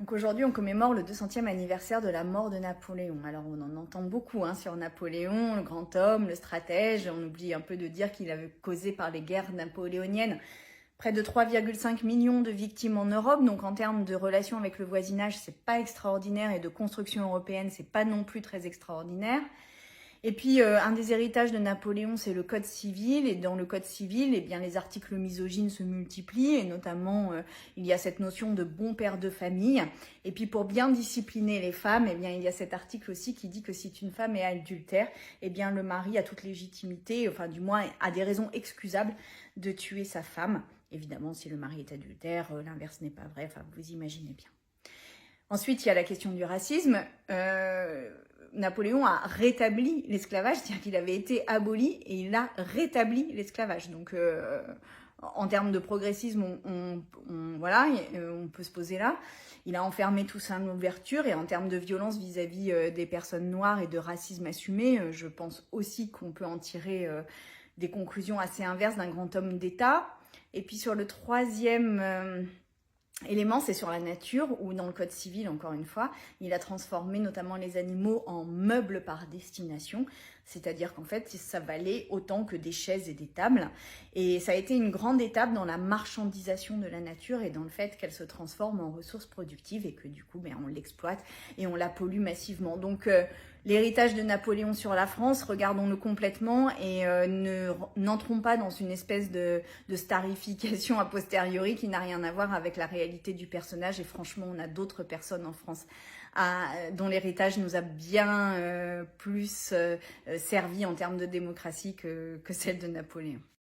Donc aujourd'hui, on commémore le 200e anniversaire de la mort de Napoléon. Alors on en entend beaucoup sur Napoléon, le grand homme, le stratège. On oublie un peu de dire qu'il avait causé par les guerres napoléoniennes près de 3,5 millions de victimes en Europe. Donc en termes de relations avec le voisinage, c'est pas extraordinaire, et de construction européenne, c'est pas non plus très extraordinaire. Et puis, un des héritages de Napoléon, c'est le Code civil. Et dans le Code civil, eh bien, les articles misogynes se multiplient. Et notamment, il y a cette notion de bon père de famille. Et puis, pour bien discipliner les femmes, eh bien, il y a cet article aussi qui dit que si une femme est adultère, eh bien, le mari a toute légitimité, enfin, du moins, a des raisons excusables de tuer sa femme. Évidemment, si le mari est adultère, l'inverse n'est pas vrai. Enfin, vous imaginez bien. Ensuite, il y a la question du racisme. Napoléon a rétabli l'esclavage, c'est-à-dire qu'il avait été aboli et il a rétabli l'esclavage. Donc, en termes de progressisme, voilà, on peut se poser là. Il a enfermé tout ça en ouverture, et en termes de violence vis-à-vis des personnes noires et de racisme assumé, je pense aussi qu'on peut en tirer des conclusions assez inverses d'un grand homme d'État. Et puis sur le troisième élément, c'est sur la nature, où dans le Code civil, encore une fois, il a transformé notamment les animaux en meubles par destination, c'est-à-dire qu'en fait, ça valait autant que des chaises et des tables. Et ça a été une grande étape dans la marchandisation de la nature et dans le fait qu'elle se transforme en ressource productive, et que du coup, on l'exploite et on la pollue massivement. Donc, l'héritage de Napoléon sur la France, regardons-le complètement et n'entrons pas dans une espèce de starification a posteriori qui n'a rien à voir avec la réalité du personnage. Et franchement, on a d'autres personnes en France dont l'héritage nous a bien plus servi en termes de démocratie que celle de Napoléon.